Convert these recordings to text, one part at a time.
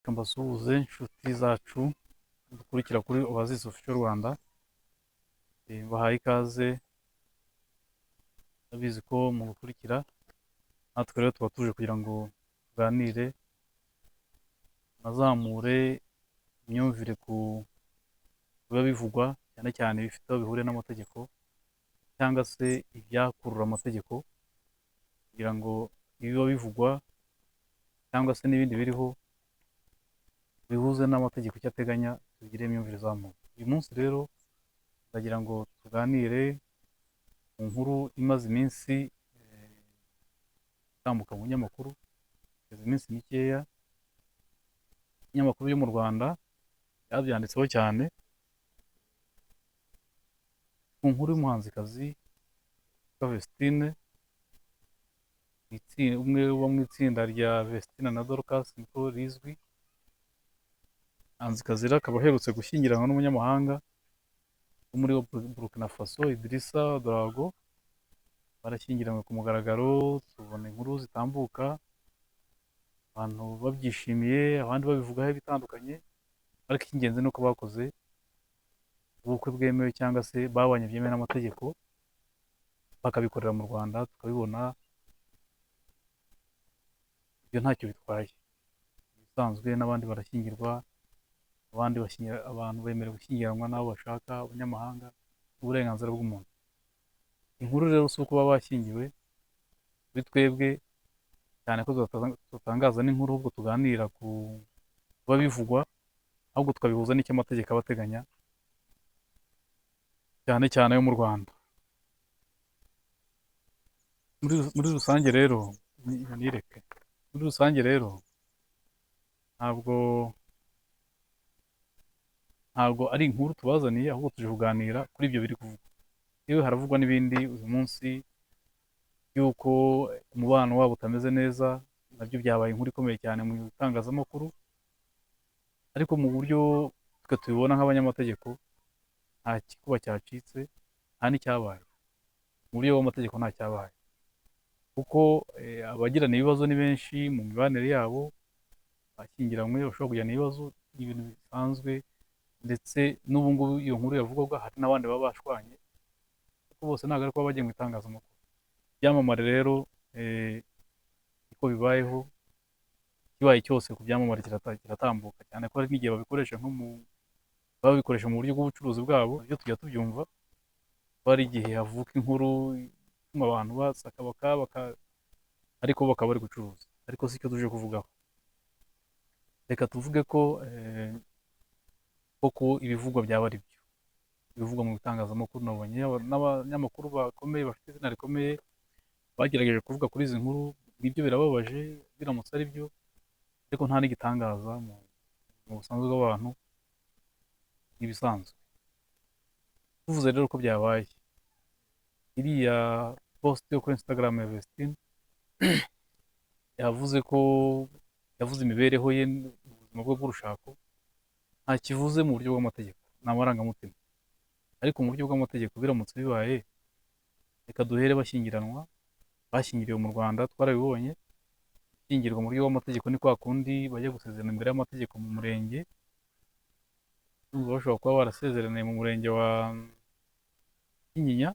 Reka mbasuhuze inshuti zacu dukurikira kuri Oasis Official Rwanda. Bahaye ikaze, ndabizi ko mugukurikira, natwe rero tuba tuje kugira ngo tuganire, tunazamure imyumvire ku biba bivugwa, cyane cyane bifite aho bihuriye n'amategeko cyangwa se ibyakurura amategeko, kugira ngo ibiba bivugwa cyangwa se n'ibindi biriho bihuze n'amategeko icyo ateganya, tugire imyumvire izamuka. Uyu munsi rero ndagira ngo tuganire ku nkuru imaze iminsi itambuka mu binyamakuru, imaze iminsi mikeya, ibinyamakuru byo mu Rwanda byabyanditseho cyane, ku nkuru y'umuhanzikazi witwa Vestine, umwe uba mu itsinda rya Vestine na Dorcas niko rizwi. Umuhanzikazi rero akaba aherutse gushyingiranwa n'umunyamahanga wo muri Burkina Faso, Idrissa Dorago. Barashyingiranywe ku mugaragaro, tubona inkuru zitambuka, abantu babyishimiye, abandi babivugaho bitandukanye, ariko icy'ingenzi ni uko bakoze ubukwe bwemewe cyangwa se babanye byemewe n'amategeko, bakabikorera mu Rwanda, tukabibona. Ibyo ntacyo bitwaye, ibisanzwe n'abandi barashyingirwa, abandi abantu bemerewe gushyingiranwa n'abo bashaka, abanyamahanga, uburenganzira bw'umuntu. Inkuru rero si uko baba bashyingiwe kuri twebwe, cyane ko tutangaza n'inkuru, ahubwo tuganira ku biba bivugwa, ahubwo tukabihuza n'icyo amategeko aba ateganya, cyane cyane ayo mu Rwanda. Muri rusange rero muri rusange rero ntabwo ari inkuru tubazaniye, ahubwo tuje kuganira kuri ibyo biri kuvugwa. Yewe haravugwa n'ibindi uyu munsi y'uko umubano wabo utameze neza, nabyo byabaye inkuru ikomeye cyane mu itangazamakuru, ariko mu buryo twe tubibona nk'abanyamategeko, nta gikuba cyacitse, nta n'icyabaye. Mu buryo bw'amategeko nta cyabaye, kuko abagirana ibibazo ni benshi mu mibanire yabo, bashyingiranywe bashobora kugirana ibibazo, ni ibintu bisanzwe, ndetse n'ubu ngubu iyo nkuru yavugwaga hari n'abandi baba bashwanye, kuko bose ntabwo ari kuba bagiye mu itangazamakuru. Ibyamamare rero uko bibayeho, kibaye cyose ku byamamare kiratambuka, cyane ko hari n'igihe babikoresha babikoresha mu buryo bw'ubucuruzi bwabo, ibyo tujya tubyumva ko hari igihe havuka inkuru ituma abantu basakabaka ariko bakaba bari gucuruza, ariko si cyo tuje kuvugaho. Reka tuvuge ko koko ibivugwa byaba ari byo, ibivugwa mu bitangazamakuru. Nabonye n'abanyamakuru bakomeye bafite izina rikomeye bagerageje kuvuga kuri izi nkuru, nibyo birababaje biramutse ari byo, ariko nta n'igitangaza mu busanzwe bw'abantu, n'ibisanzwe. Tuvuze rero ko byabaye, iriya post yo kuri Instagram ya Vestine yavuze imibereho ye, ubuzima bwe bw'urushako, nta kivuze mu buryo bw'amategeko, ni amarangamutima. Ariko mu buryo bw'amategeko biramutse bibaye, reka duhere bashyingiranwa, bashyingiriwe mu Rwanda, twarabibonye. Gushyingirwa mu buryo bw'amategeko ni kwa kundi bajya gusezerana imbere y'amategeko mu murenge, bashobora kuba barasezeraniye mu murenge wa Kinyinya,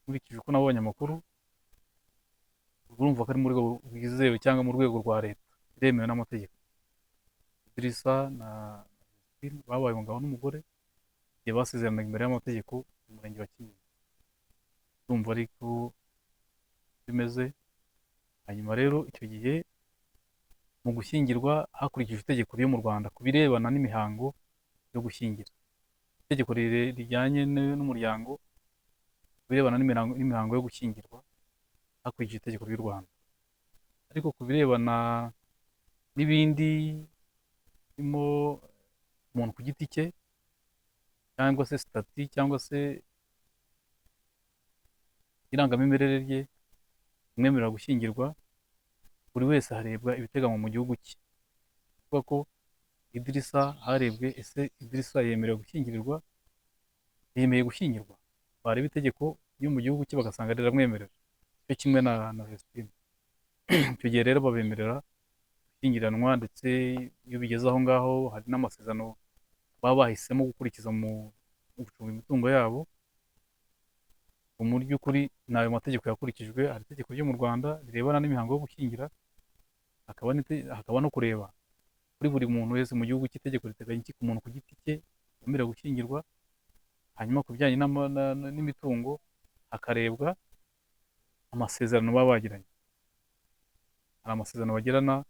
nkurikije uko nabonye amakuru. Urumva ko ari mu rwego rwizewe cyangwa mu rwego rwa leta, biremewe n'amategeko. Idrissa na Vestine babaye umugabo n'umugore igihe basezeranaga imbere y'amategeko mu murenge wa Kinyinya. Urumva ariko bimeze. Hanyuma rero icyo gihe mu gushyingirwa hakurikijwe itegeko ryo mu Rwanda ku birebana n'imihango yo gushyingira, itegeko rijyanye n'umuryango, ku birebana n'imihango yo gushyingirwa hakurikijwe itegeko ry'u Rwanda. Ariko ku birebana n'ibindi birimo umuntu ku giti cye, cyangwa se sitati, cyangwa se irangamimerere rye umwemerera gushyingirwa, buri wese harebwa ibiteganywa mu gihugu cye. Kuvuga ko Idrissa harebwe ese Idrissa yemerewe gushyingirirwa, yemeye gushyingirwa, bareba itegeko ryo mu gihugu cye bagasanga riramwemerera, cyo kimwe na Vestine. Icyo gihe rero babemerera gushyingiranwa, ndetse iyo bigeze aho ngaho hari n'amasezerano baba bahisemo gukurikiza mu gucunga imitungo yabo. Mu by'ukuri ni ayo mategeko yakurikijwe. Hari itegeko ryo mu Rwanda rirebana n'imihango yo gushyingira, hakaba no kureba kuri buri muntu wese mu gihugu cy'itegeko riteganya iki ku muntu ku giti cye wemerewe gushyingirwa. Hanyuma ku bijyanye n'imitungo hakarebwa amasezerano baba bagiranye. Hari amasezerano bagirana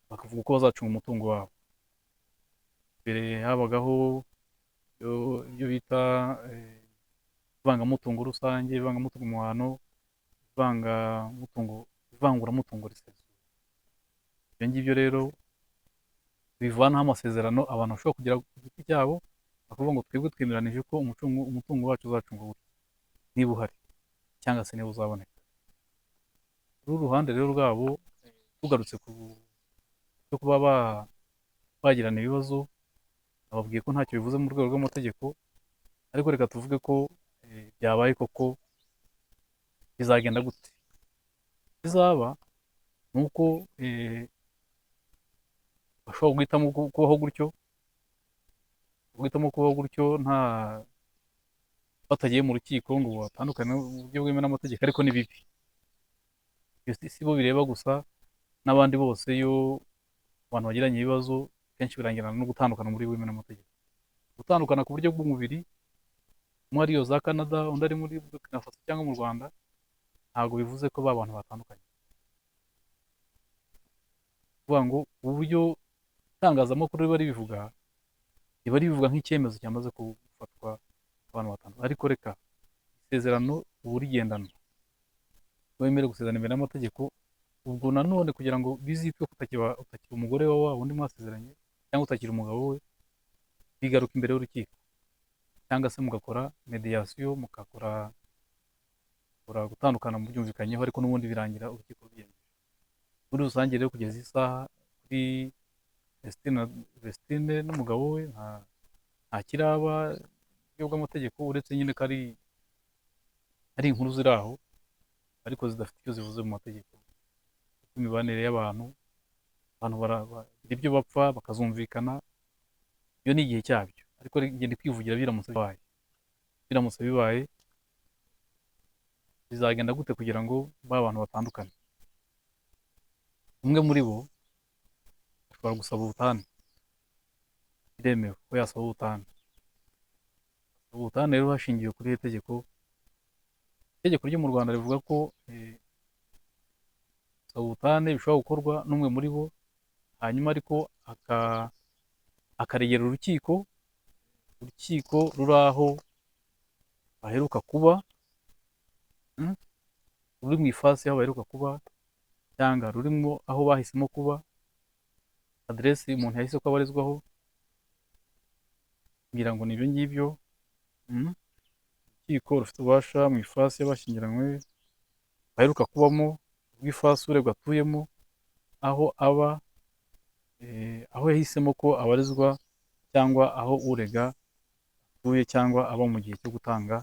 bakavuga uko bazacunga umutungo wabo. Mbere habagaho ibyo bita ivangamutungo rusange, ivangamutungo muhano, ivanguramutungo risesuye. Ibyo ngibyo rero bivanaho amasezerano abantu bashobora kugira ku giti cyabo, bakavuga ngo twebwe twemeranije ko umutungo wacu uzacungwa gutya, niba uhari cyangwa se niba uzaboneka. Kuri uru ruhande rero rwabo, tugarutse ku cyo kuba bagirana ibibazo, bababwiye ko ntacyo bivuze mu rwego rw'amategeko, ariko reka tuvuge ko byabaye koko, bizagenda gute? Bizaba ni uko bashobora guhitamo kubaho gutyo, nta batagiye mu rukiko ngo batandukane mu buryo bwemewe n'amategeko, ariko ni bibi. Si bo bireba gusa, n'abandi bose. Iyo abantu bagiranye ibibazo, kenshi birangirana no gutandukana muri bwemewe n'amategeko. Gutandukana ku buryo bw'umubiri, umwe ari iyo za Canada, undi ari muri Burkina Faso cyangwa mu Rwanda, ntabwo bivuze ko ba bantu batandukanye. Kuvuga ngo uburyo itangazamakuru riba ribivuga nk'icyemezo cyamaze gufatwa abantu batandukanye. Ariko reka isezerano uba urigendanwa, wemerewe gusezerana imbere y'amategeko. Ubwo nanone kugira ngo bizitwe ko utakiri umugore wa wundi mwasezeranye, cyangwa utakiri umugabo we, bigaruka imbere y'urukiko, cyangwa se mugakora mediyasiyo, mugakora gutandukana mu byumvikanyeho, ariko n'ubundi birangira urukiko rubyemeje. Muri rusange rero kugeza isaha, kuri Vestine n'umugabo we nta kiraba buryo bw'amategeko, uretse nyine ko ari inkuru ziri aho, ariko zidafite icyo zivuze mu mategeko. Imibanire y'abantu bagira ibyo bapfa bakazumvikana, iyo ni igihe cyabyo. Ariko ngenda kwivugira biramutse bibaye bizagenda gute kugira ngo ba bantu batandukane? Umwe muri bo ashobora gusaba ubutane, biremewe ko yasaba ubutane. Ubutane rero hashingiwe kuri iri tegeko. Itegeko ryo mu Rwanda rivuga ko gusaba ubutane bishobora gukorwa n'umwe muri bo, hanyuma ariko akaregera urukiko ruri aho baheruka kuba, ruri mu ifasi aho baheruka kuba, cyangwa rurimo aho bahisemo kuba, aderesi umuntu yahise ko abarizwaho. ngira ngo ni ibyo ngibyo. Urukiko rufite ububasha mu ifasi y'abashyingiranywe baheruka kubamo, rw'ifasi uregwa atuyemo, aho aba, aho yahisemo ko abarizwa, cyangwa aho urega atuye, cyangwa aba mu gihe cyo gutanga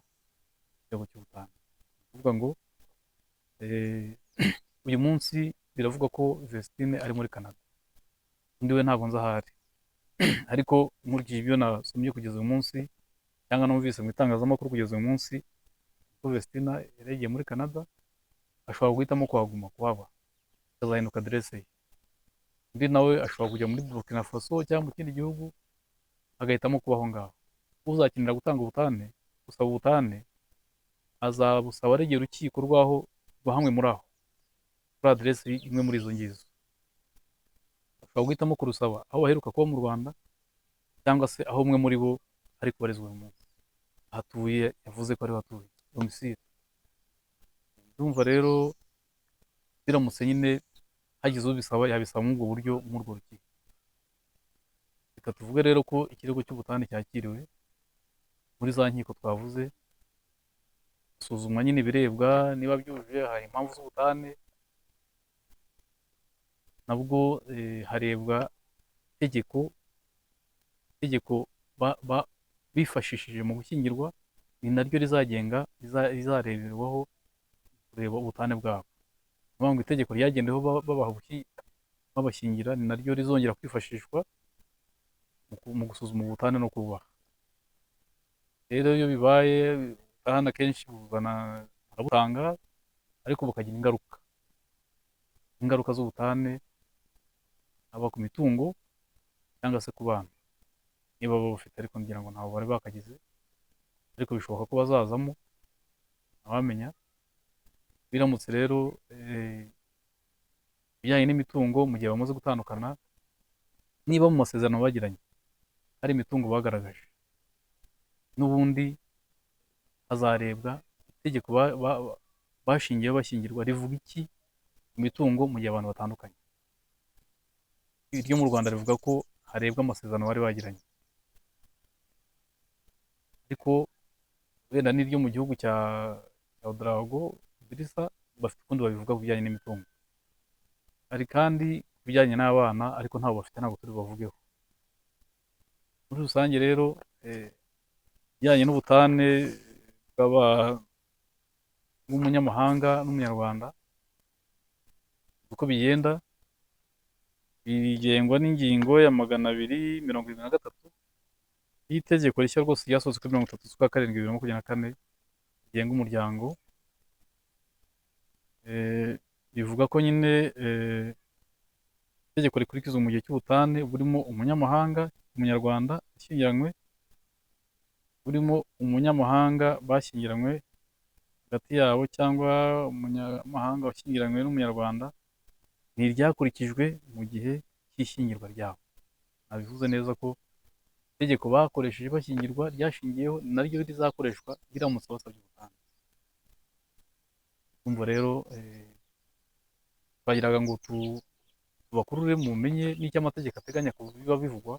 ikirego cy'ubutane. Ni ukuvuga ngo uyu munsi biravuga ko Vestine ari muri Canada, undi we ntabwo nzi aho ari. Ariko nkurikije ibyo nasomye kugeza uyu munsi, cyangwa numvise mu itangazamakuru kugeza uyu munsi, ko Vestine yari yagiye muri Canada, ashobora guhitamo kuhaba, akazahinduka aderese ye. Undi nawe ashobora kujya muri Burkina Faso cyangwa mu kindi gihugu, agahitamo kuba aho ngaho. Uzakenera gusaba ubutane, azabusaba aregera urukiko rwa hamwe muri aho, kuri aderesi imwe muri izo ngizo. Ashobora guhitamo kurusaba aho baheruka kuba mu Rwanda, cyangwa se aho umwe muri bo ari kubarizwa uyu munsi, ahatuye, yavuze ko ariho atuye, domisile. Ndumva rero biramutse nyine hagize ubisaba, yabisaba muri ubwo buryo, muri urwo rukiko. Reka tuvuge rero ko ikirego cy'ubutane cyakiriwe muri za nkiko twavuze, hasuzumwa nyine ibirebwa, niba byujuje, hari impamvu z'ubutane, nabwo harebwa itegeko bifashishije mu gushyingirwa, ni naryo rizareberwaho kureba ubutane bwabo. ukuvuga ngo itegeko ryagendeweho babashyingira ni naryo rizongera kwifashishwa mu gusuzuma ubutane no kububaha. Rero iyo bibaye ubutane akenshi barabutanga ariko bukagira ingaruka z'ubutane haba ku mitungo cyangwa se ku bana niba babufite, ariko ngira ngo ntabwo bari bakagize, ariko bishoboka ko bazazamo ntawamenya. Biramutse rero ibijyanye n'imitungo mu gihe bamaze gutandukana, niba mu masezerano bagiranye hari imitungo bagaragaje, n'ubundi hazarebwa itegeko bashingiyeho bashyingirwa rivuga iki ku mitungo mu gihe abantu batandukanye. Iryo mu Rwanda rivuga ko harebwa amasezerano bari bagiranye, ariko wenda n'iryo mu gihugu cya Ouedraogo Idrissa bafite ukundi babivuga ku bijyanye n'imitungo. Hari kandi ku bijyanye n'abana, ariko ntabwo bafite, ntabwo turi bavugeho. Muri rusange rero bijyanye n'ubutane bw'umunyamahanga n'umunyarwanda uko bigenda bigengwa n'ingingo ya 273 y'itegeko rishya rwose ryasohotse kuri 30 z'ukwa karindwi 2024 rigenga umuryango. Bivuga ko nyine itegeko rikurikizwa mu gihe cy'ubutane burimo umunyamahanga, umunyarwanda ashyingiranywe, burimo umunyamahanga bashyingiranywe hagati yabo cyangwa umunyamahanga washyingiranywe n'umunyarwanda, ni iryakurikijwe mu gihe cy'ishyingirwa ryabo. Nabivuze neza ko itegeko bakoresheje bashyingirwa ryashingiyeho naryo rizakoreshwa biramutse basabye ubutane. Umva rero twagiraga ngo tubakurure mumenye n'icyo amategeko ateganya ku biba bivugwa,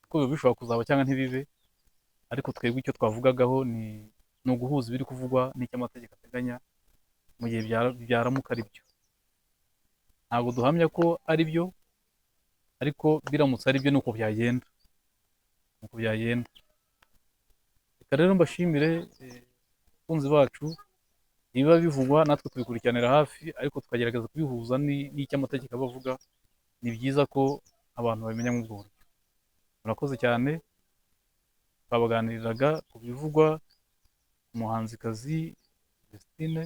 ko biba bishobora kuzaba cyangwa ntibibe, ariko twebwe icyo twavugagaho ni uguhuza ibiri kuvugwa n'icyo amategeko ateganya mu gihe byaramuka ari byo. Ntabwo duhamya ko ari byo, ariko biramutse ari byo nuko byagenda. Reka rero mbashimire abakunzi bacu, ibiba bivugwa natwe tubikurikiranira hafi, ariko tukagerageza kubihuza n'icyo amategeko aba avuga. Ni byiza ko abantu babimenya muri ubwo buryo. Murakoze cyane. Twabaganiriraga ku bivugwa umuhanzikazi Vestine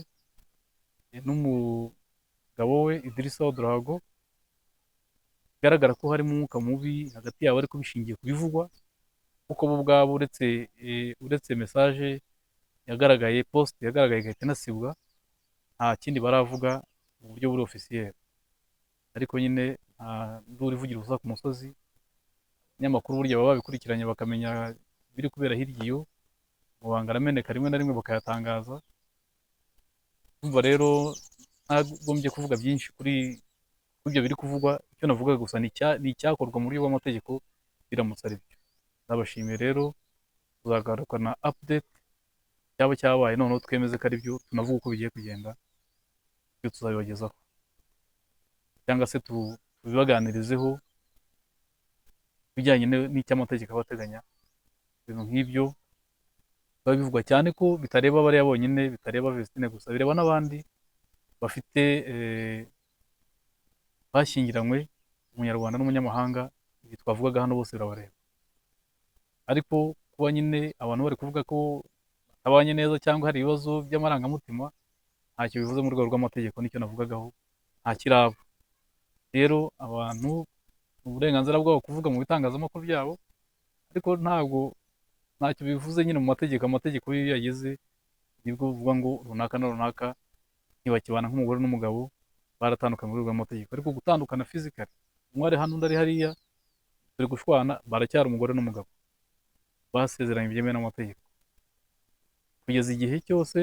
n'umugabo we Idrissa Ouedraogo, bigaragara ko harimo umwuka mubi hagati yabo, ariko bishingiye ku bivugwa, kuko bo ubwabo uretse message yagaragaye, post yagaragaye igahita inasibwa, nta kindi baravuga mu buryo buri officiel. Ariko nyine nta nduru ivugira ubusa ku musozi. Abanyamakuru burya baba babikurikiranye bakamenya biri kubera hirya iyo, mubanga arameneka rimwe na rimwe bakayatangaza. Umva rero ntagombye kuvuga byinshi kuri ibyo biri kuvugwa. Icyo navuga gusa ni icyakorwa mu buryo bw'amategeko biramutse ari byo. Ndabashimiye rero, tuzagaruka na update cyaba cyabaye, noneho twemeze ko ari byo, tunavuga uko bigiye kugenda, ibyo tuzabibagezaho cyangwa se tubibaganirizeho bijyanye n'icyo amategeko aba ateganya. Ibintu nk'ibyo biba bivugwa cyane ko bitareba bariya bonyine, bitareba Vestine gusa, bireba n'abandi bafite bashyingiranywe, umunyarwanda n'umunyamahanga. Ibi twavugaga hano bose birabareba, ariko kuba nyine abantu bari kuvuga ko batabanye neza cyangwa hari ibibazo by'amarangamutima, ntacyo bivuze mu rwego rw'amategeko. Nicyo navugagaho, nta kiraba. Rero abantu uburenganzira bwabo kuvuga mu bitangazamakuru byabo, ariko ntacyo bivuze nyine mu mategeko. Amategeko iyo yageze nibwo uvuga ngo runaka na runaka ntibakibana nk'umugore n'umugabo, baratandukanye mu rwego rw'amategeko. Ariko gutandukana physically, umwe ari hano undi ari hariya, turi gushwana, baracyari umugore n'umugabo basezeranye byemewe n'amategeko, kugeza igihe cyose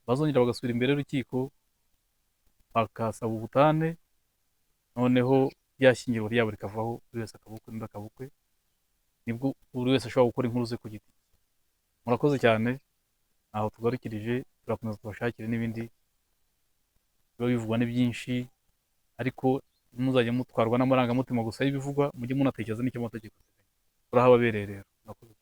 bazongera bagasubira imbere y'urukiko bakasaba ubutane, noneho ryashyingirwa ryabo rikavaho, buri wese akabukwe n'undi akabukwe. Nibwo buri wese ashobora gukora inkuru ze ku giti. Murakoze cyane. Aho tugarukirije, turakomeza tubashakire n'ibindi biba bivugwa ni byinshi, ariko muzajya mutwarwa n'amarangamutima gusa y'ibivugwa, mujye munatekereza n'icyo amategeko ateganya. Turahababereye rero. Murakoze.